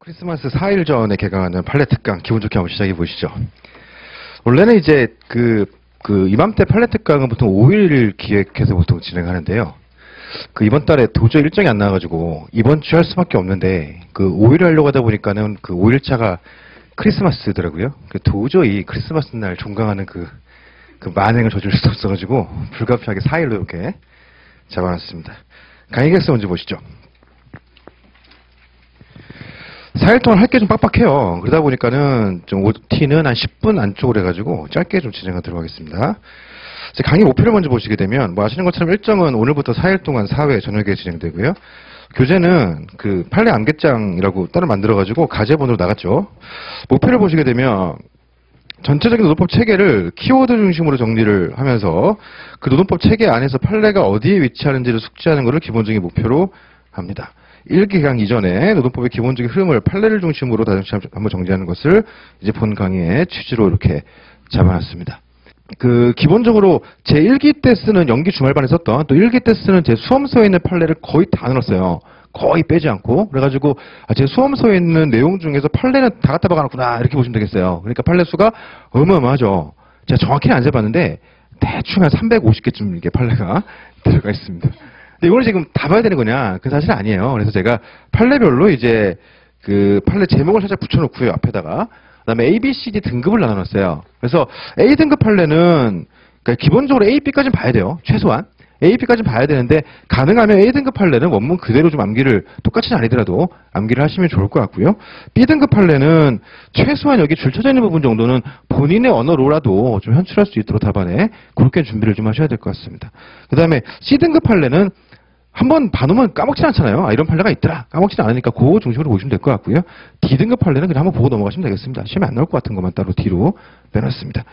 크리스마스 4일 전에 개강하는 판례 특강 기분 좋게 한번 시작해 보시죠. 원래는 이제 이맘때 판례 특강은 보통 5일 기획해서 보통 진행하는데요. 이번 달에 도저히 일정이 안 나와가지고 이번 주에 할 수밖에 없는데 5일 하려고 하다 보니까는 5일차가 크리스마스더라고요. 도저히 크리스마스 날 종강하는 만행을 저질 수 없어가지고 불가피하게 4일로 이렇게 잡아놨습니다. 강의 계획서 먼저 보시죠. 4일 동안 할 게 좀 빡빡해요. 그러다 보니까는 좀 OT는 한 10분 안쪽으로 해가지고 짧게 좀 진행하도록 하겠습니다. 강의 목표를 먼저 보시게 되면 아시는 것처럼 일정은 오늘부터 4일 동안 4회 저녁에 진행되고요. 교재는 판례 암개장이라고 따로 만들어가지고 가제본으로 나갔죠. 목표를 보시게 되면 전체적인 노동법 체계를 키워드 중심으로 정리를 하면서 노동법 체계 안에서 판례가 어디에 위치하는지를 숙지하는 것을 기본적인 목표로 합니다. 1기강 이전에 노동법의 기본적인 흐름을 판례를 중심으로 다시 한번 정리하는 것을 이제 본 강의의 취지로 이렇게 잡아놨습니다. 기본적으로 제 1기 때 쓰는 연기 주말반에 썼던 또 1기 때 쓰는 제 수험서에 있는 판례를 거의 다 넣었어요. 거의 빼지 않고. 그래가지고 제 수험서에 있는 내용 중에서 판례는 다 갖다 박아놨구나 이렇게 보시면 되겠어요. 그러니까 판례 수가 어마어마하죠. 제가 정확히는 안 재봤는데 대충 한 350개쯤 이게 판례가 들어가 있습니다. 이거는 지금 다 봐야 되는 거냐? 그건 사실 아니에요. 그래서 제가 판례별로 이제 판례 제목을 살짝 붙여놓고요, 앞에다가. 그 다음에 A, B, C, D 등급을 나눠놨어요. 그래서 A등급 판례는, 기본적으로 A, B까지는 봐야 돼요. 최소한. A, B까지는 봐야 되는데, 가능하면 A등급 판례는 원문 그대로 좀 암기를, 똑같이는 아니더라도 암기를 하시면 좋을 것 같고요. B등급 판례는 최소한 여기 줄쳐져 있는 부분 정도는 본인의 언어로라도 좀 현출할 수 있도록 답안에 그렇게 준비를 좀 하셔야 될 것 같습니다. 그 다음에 C등급 판례는 한번 봐놓으면 까먹진 않잖아요. 이런 판례가 있더라. 까먹진 않으니까 그거 중심으로 보시면 될 것 같고요. D등급 판례는 그냥 한번 보고 넘어가시면 되겠습니다. 시험에 안 나올 것 같은 것만 따로 D로 빼놨습니다.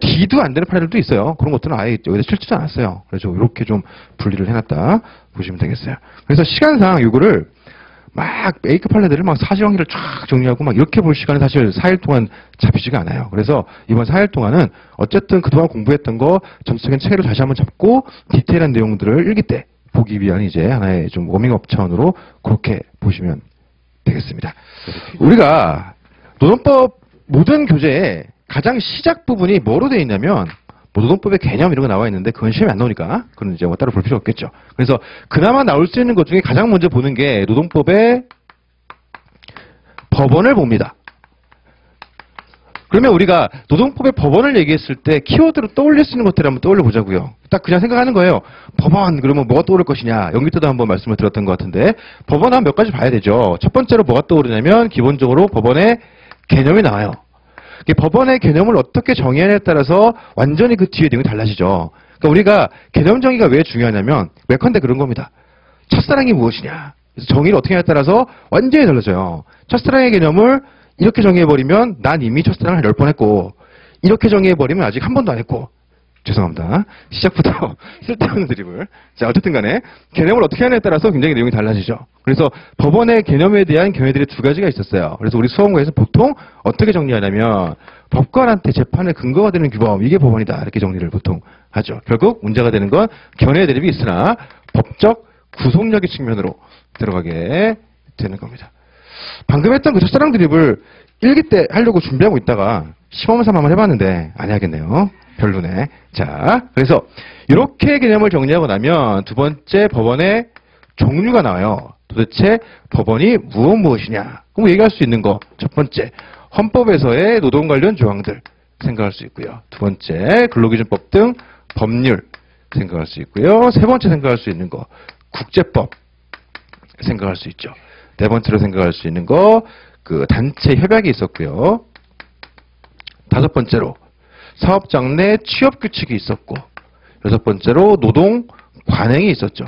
D도 안 되는 판례들도 있어요. 그런 것들은 아예 여기다 실지도 않았어요. 그래서 이렇게 좀 분리를 해놨다 보시면 되겠어요. 그래서 시간상 이거를 A급 판례들을 사실관계를 쫙 정리하고 이렇게 볼 시간은 사실 4일 동안 잡히지가 않아요. 그래서 이번 4일 동안은 어쨌든 그동안 공부했던 거 전체적인 체계를 다시 한번 잡고 디테일한 내용들을 1기 때 보기 위한 이제 하나의 좀 워밍업 차원으로 그렇게 보시면 되겠습니다. 우리가 노동법 모든 교재에 가장 시작 부분이 뭐로 되어 있냐면 노동법의 개념 이런 거 나와 있는데 그건 시험에 안 나오니까 그건 이제 따로 볼 필요 없겠죠. 그래서 그나마 나올 수 있는 것 중에 가장 먼저 보는 게 노동법의 법원을 봅니다. 그러면 우리가 노동법의 법원을 얘기했을 때 키워드로 떠올릴 수 있는 것들을 한번 떠올려 보자고요. 딱 그냥 생각하는 거예요. 법원 그러면 뭐가 떠오를 것이냐. 연기 때도 한번 말씀을 드렸던 것 같은데 법원 하면 몇 가지 봐야 되죠. 첫 번째로 뭐가 떠오르냐면 기본적으로 법원의 개념이 나와요. 법원의 개념을 어떻게 정의하냐에 따라서 완전히 그 뒤에 내용이 달라지죠. 그러니까 우리가 개념 정의가 왜 중요하냐면 예컨대 그런 겁니다. 첫사랑이 무엇이냐. 그래서 정의를 어떻게 하냐에 따라서 완전히 달라져요. 첫사랑의 개념을 이렇게 정의해버리면 난 이미 첫사랑을 10번 했고 이렇게 정의해버리면 아직 한 번도 안 했고 죄송합니다. 시작부터 쓸데없는 드립을. 자, 어쨌든 간에 개념을 어떻게 하냐에 따라서 굉장히 내용이 달라지죠. 그래서 법원의 개념에 대한 견해들이 두 가지가 있었어요. 그래서 우리 수험고에서 보통 어떻게 정리하냐면 법관한테 재판의 근거가 되는 규범, 이게 법원이다. 이렇게 정리를 보통 하죠. 결국 문제가 되는 건 견해 대립이 있으나 법적 구속력의 측면으로 들어가게 되는 겁니다. 방금 했던 그 첫사랑 드립을 1기 때 하려고 준비하고 있다가 시험 삼아 한번 해봤는데 안 해야겠네요. 별로네. 자, 그래서 이렇게 개념을 정리하고 나면 두 번째 법원의 종류가 나와요. 도대체 법원이 무엇이냐. 그럼 얘기할 수 있는 거. 첫 번째, 헌법에서의 노동 관련 조항들 생각할 수 있고요. 두 번째, 근로기준법 등 법률 생각할 수 있고요. 세 번째 생각할 수 있는 거, 국제법 생각할 수 있죠. 네 번째로 생각할 수 있는 거, 단체 협약이 있었고요. 다섯 번째로 사업장 내 취업 규칙이 있었고, 여섯 번째로 노동 관행이 있었죠.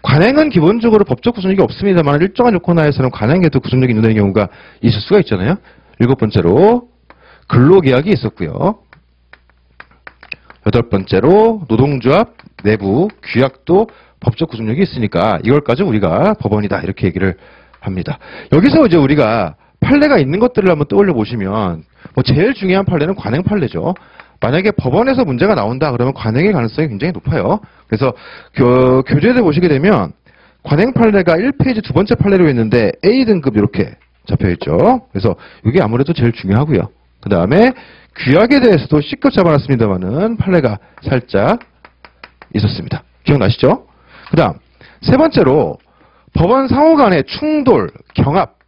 관행은 기본적으로 법적 구속력이 없습니다만 일정한 조건 하에서는 관행에도 구속력이 있는 경우가 있을 수가 있잖아요. 일곱 번째로 근로계약이 있었고요. 여덟 번째로 노동조합 내부 규약도 법적 구속력이 있으니까 이걸까지 우리가 법원이다 이렇게 얘기를 합니다. 여기서 이제 우리가 판례가 있는 것들을 한번 떠올려 보시면 제일 중요한 판례는 관행 판례죠. 만약에 법원에서 문제가 나온다 그러면 관행의 가능성이 굉장히 높아요. 그래서 교재를 보시게 되면 관행 판례가 1페이지 두 번째 판례로 있는데 A등급 이렇게 잡혀있죠. 그래서 이게 아무래도 제일 중요하고요. 그 다음에 규약에 대해서도 C급 잡아놨습니다만은 판례가 살짝 있었습니다. 기억나시죠? 그 다음 세 번째로 법원 상호 간의 충돌, 경합,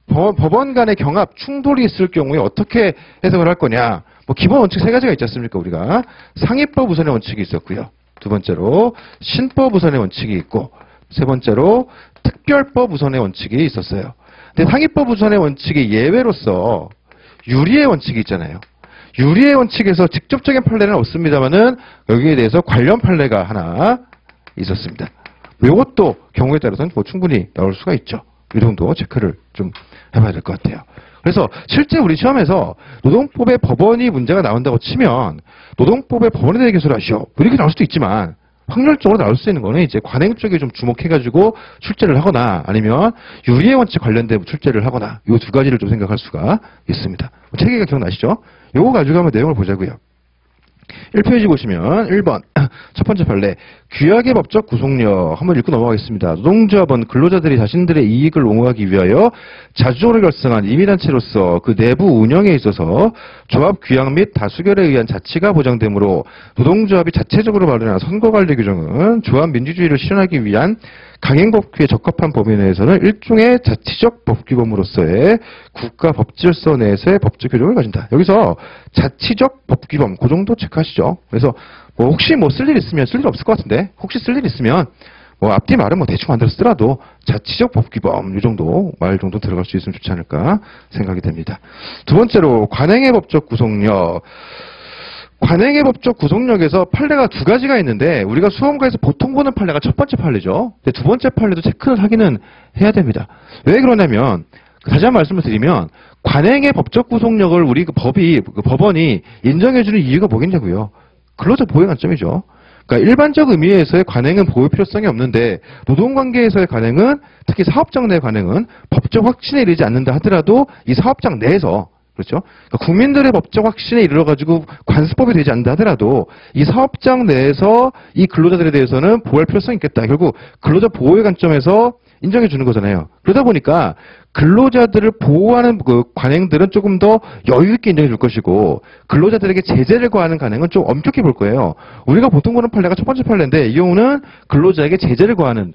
법원 간의 경합, 충돌이 있을 경우에 어떻게 해석을 할 거냐. 뭐 기본 원칙 세 가지가 있지 않습니까? 우리가 상위법 우선의 원칙이 있었고요. 두 번째로 신법 우선의 원칙이 있고 세 번째로 특별법 우선의 원칙이 있었어요. 근데 상위법 우선의 원칙이 예외로서 유리의 원칙이 있잖아요. 유리의 원칙에서 직접적인 판례는 없습니다만은 여기에 대해서 관련 판례가 하나 있었습니다. 이것도 경우에 따라서는 뭐 충분히 나올 수가 있죠. 이 정도 체크를 좀 해봐야 될 것 같아요. 그래서 실제 우리 시험에서 노동법의 법원이 문제가 나온다고 치면 노동법의 법원에 대해 기술하시오. 이렇게 나올 수도 있지만 확률적으로 나올 수 있는 거는 이제 관행 쪽에 좀 주목해가지고 출제를 하거나 아니면 유리의 원칙 관련된 출제를 하거나 이 두 가지를 좀 생각할 수가 있습니다. 체계가 기억나시죠? 요거 가지고 한번 내용을 보자고요. 1페이지 보시면 1번 첫 번째 판례 규약의 법적 구속력 한번 읽고 넘어가겠습니다. 노동조합은 근로자들이 자신들의 이익을 옹호하기 위하여 자주적으로 결성한 임의단체로서 그 내부 운영에 있어서 조합 규약 및 다수결에 의한 자치가 보장되므로 노동조합이 자체적으로 마련한 선거관리 규정은 조합 민주주의를 실현하기 위한 강행법규에 적합한 범위 내에서는 일종의 자치적 법규범으로서의 국가 법질서 내에서의 법적 효력을 가진다. 여기서 자치적 법규범 그 정도 체크하시죠. 그래서 뭐 혹시 뭐 쓸 일 있으면 쓸 일 없을 것 같은데 혹시 쓸 일 있으면 뭐 앞뒤 말은 뭐 대충 만들어 쓰더라도 자치적 법규범 이 정도 말 정도 들어갈 수 있으면 좋지 않을까 생각이 됩니다. 두 번째로 관행의 법적 구속력. 관행의 법적 구속력에서 판례가 두 가지가 있는데 우리가 수험가에서 보통 보는 판례가 첫 번째 판례죠. 근데 두 번째 판례도 체크를 하기는 해야 됩니다. 왜 그러냐면 다시 한번 말씀을 드리면 관행의 법적 구속력을 우리 법원이 인정해주는 이유가 뭐겠냐고요. 근로자 보호의 관점이죠. 그러니까 일반적 의미에서의 관행은 보호 필요성이 없는데 노동관계에서의 관행은 특히 사업장 내 관행은 법적 확신에 이르지 않는다 하더라도 이 사업장 내에서 그렇죠? 그러니까 국민들의 법적 확신에 이르러가지고 관습법이 되지 않는다 하더라도 이 사업장 내에서 이 근로자들에 대해서는 보호할 필요성이 있겠다. 결국 근로자 보호의 관점에서 인정해 주는 거잖아요. 그러다 보니까 근로자들을 보호하는 그 관행들은 조금 더 여유 있게 인정해 줄 것이고 근로자들에게 제재를 가하는 관행은 좀 엄격히 볼 거예요. 우리가 보통 보는 판례가 첫 번째 판례인데 이 경우는 근로자에게 제재를 가하는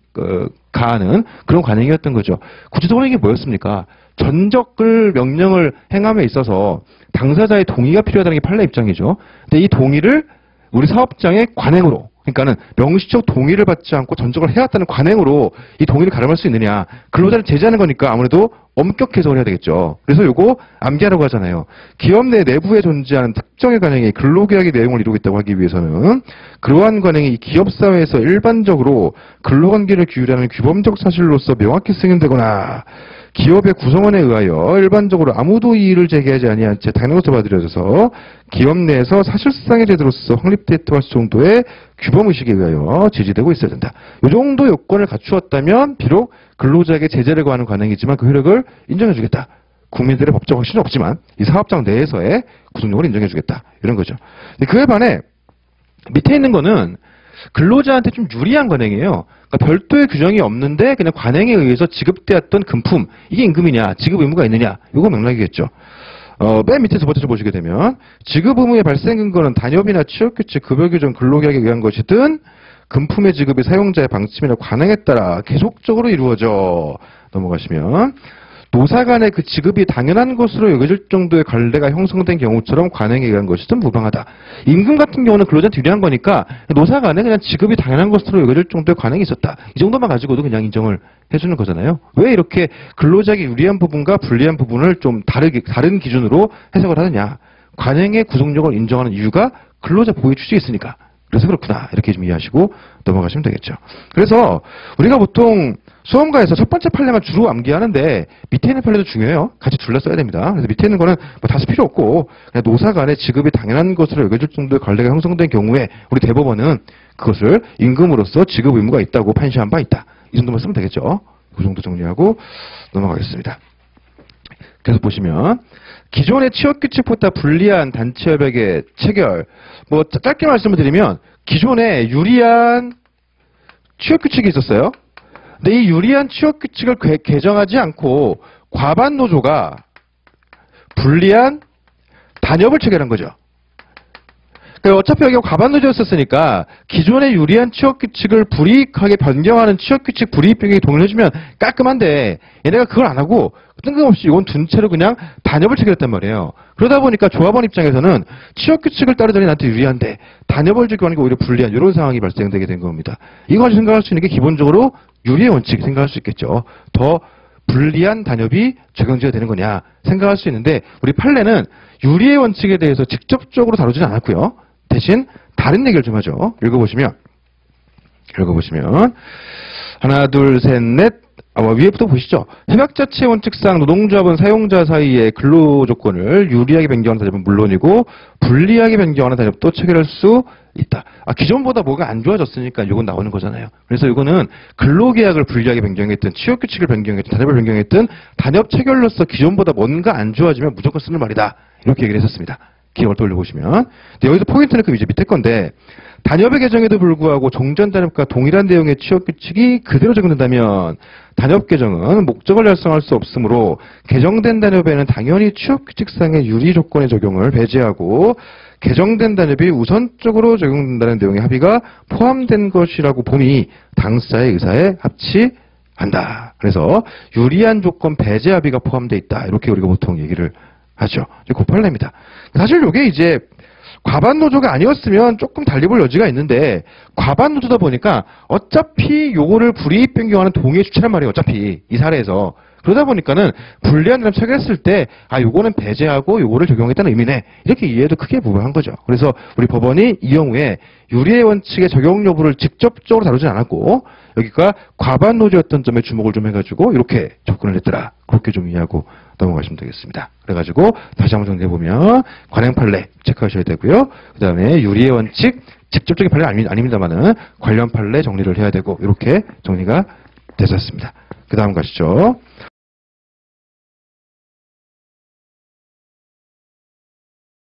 그런 관행이었던 거죠. 구체적으로 이게 뭐였습니까? 전적을 명령을 행함에 있어서 당사자의 동의가 필요하다는 게 판례 입장이죠. 근데 이 동의를 우리 사업장의 관행으로 그러니까는 명시적 동의를 받지 않고 전적을 해왔다는 관행으로 이 동의를 가름할 수 있느냐. 근로자를 제재하는 거니까 아무래도 엄격 해석을 해야 되겠죠. 그래서 요거 암기하라고 하잖아요. 기업 내부에 존재하는 특정의 관행이 근로계약의 내용을 이루고 있다고 하기 위해서는 그러한 관행이 기업사회에서 일반적으로 근로관계를 규율하는 규범적 사실로서 명확히 승인되거나 기업의 구성원에 의하여 일반적으로 아무도 이의를 제기하지 아니한 채 당연한 것으로 받아들여져서 기업 내에서 사실상의 제도로서 확립되도록 할 정도의 규범의식에 의하여 지지되고 있어야 된다. 이 정도 요건을 갖추었다면 비록 근로자에게 제재를 가하는 관행이지만 그 효력을 인정해주겠다. 국민들의 법적 확신은 없지만 이 사업장 내에서의 구속력을 인정해주겠다. 이런 거죠. 그에 반해 밑에 있는 거는 근로자한테 좀 유리한 관행이에요. 그러니까 별도의 규정이 없는데 그냥 관행에 의해서 지급되었던 금품 이게 임금이냐 지급 의무가 있느냐 이거 맥락이겠죠. 맨 밑에 두 번째로 보시게 되면 지급 의무의 발생 근거는 단협이나 취업규칙, 급여규정, 근로계약에 의한 것이든 금품의 지급이 사용자의 방침이나 관행에 따라 계속적으로 이루어져 넘어가시면 노사 간의 그 지급이 당연한 것으로 여겨질 정도의 관례가 형성된 경우처럼 관행에 의한 것이든 무방하다. 임금 같은 경우는 근로자한테 유리한 거니까 노사 간에 그냥 지급이 당연한 것으로 여겨질 정도의 관행이 있었다. 이 정도만 가지고도 그냥 인정을 해주는 거잖아요. 왜 이렇게 근로자에게 유리한 부분과 불리한 부분을 좀 다른 기준으로 해석을 하느냐. 관행의 구속력을 인정하는 이유가 근로자 보호의 취지에 있으니까. 그래서 그렇구나. 이렇게 좀 이해하시고 넘어가시면 되겠죠. 그래서 우리가 보통 수험가에서 첫 번째 판례만 주로 암기하는데 밑에 있는 판례도 중요해요. 같이 둘러 써야 됩니다. 그래서 밑에 있는 거는 뭐 다시 필요 없고 그냥 노사 간의 지급이 당연한 것으로 여겨질 정도의 관례가 형성된 경우에 우리 대법원은 그것을 임금으로서 지급 의무가 있다고 판시한 바 있다. 이 정도만 쓰면 되겠죠. 그 정도 정리하고 넘어가겠습니다. 계속 보시면 기존의 취업규칙보다 불리한 단체협약의 체결 뭐 짧게 말씀을 드리면 기존에 유리한 취업규칙이 있었어요. 근데 이 유리한 취업규칙을 개정하지 않고 과반 노조가 불리한 단협을 체결한 거죠. 그러니까 어차피 여기가 과반 노조였었으니까 기존의 유리한 취업 규칙을 불이익하게 변경하는 취업 규칙 불이익 변경이 동의해주면 깔끔한데 얘네가 그걸 안 하고 뜬금없이 이건 둔 채로 그냥 단협을 체결했단 말이에요. 그러다 보니까 조합원 입장에서는 취업 규칙을 따르더니 나한테 유리한데 단협을 적용하는 게 오히려 불리한 이런 상황이 발생되게 된 겁니다. 이거 가지고 생각할 수 있는 게 기본적으로 유리의 원칙 생각할 수 있겠죠. 더 불리한 단협이 적용지가 되는 거냐 생각할 수 있는데 우리 판례는 유리의 원칙에 대해서 직접적으로 다루지는 않았고요. 대신 다른 얘기를 좀 하죠. 읽어보시면 하나 둘 셋 넷 위에부터 보시죠. 협약자체 원칙상 노동조합은 사용자 사이의 근로조건을 유리하게 변경하는 단협은 물론이고 불리하게 변경하는 단협도 체결할 수 있다. 기존보다 뭐가 안 좋아졌으니까 이건 나오는 거잖아요. 그래서 이거는 근로계약을 불리하게 변경했든 취업규칙을 변경했든 단협을 변경했든 단협 체결로서 기존보다 뭔가 안 좋아지면 무조건 쓰는 말이다. 이렇게 얘기를 했었습니다. 기억을 떠올려보시면. 근데 여기서 포인트는 그 이제 밑에 건데 단협의 개정에도 불구하고 종전 단협과 동일한 내용의 취업 규칙이 그대로 적용된다면 단협 개정은 목적을 달성할 수 없으므로 개정된 단협에는 당연히 취업 규칙상의 유리 조건의 적용을 배제하고 개정된 단협이 우선적으로 적용된다는 내용의 합의가 포함된 것이라고 봄이 당사의 의사에 합치한다. 그래서 유리한 조건 배제 합의가 포함되어 있다. 이렇게 우리가 보통 얘기를 하죠. 그 판례입니다. 사실 이게 이제 과반 노조가 아니었으면 조금 달리 볼 여지가 있는데 과반 노조다 보니까 어차피 요거를 불이익 변경하는 동의의 주체란 말이에요. 어차피 이 사례에서. 그러다 보니까는 불리한 단협 체결했을 때 요거는 배제하고 요거를 적용했다는 의미네. 이렇게 이해도 크게 부과한 거죠. 그래서 우리 법원이 이 경우에 유리의 원칙의 적용 여부를 직접적으로 다루진 않았고 여기가 과반 노조였던 점에 주목을 좀 해가지고 이렇게 접근을 했더라. 그렇게 좀 이해하고 넘어가시면 되겠습니다. 그래가지고 다시 한번 정리해보면 관행 판례 체크하셔야 되고요. 그 다음에 유리의 원칙 직접적인 판례는 아닙니다만은 관련 판례 정리를 해야 되고 이렇게 정리가 됐었습니다. 그 다음 가시죠.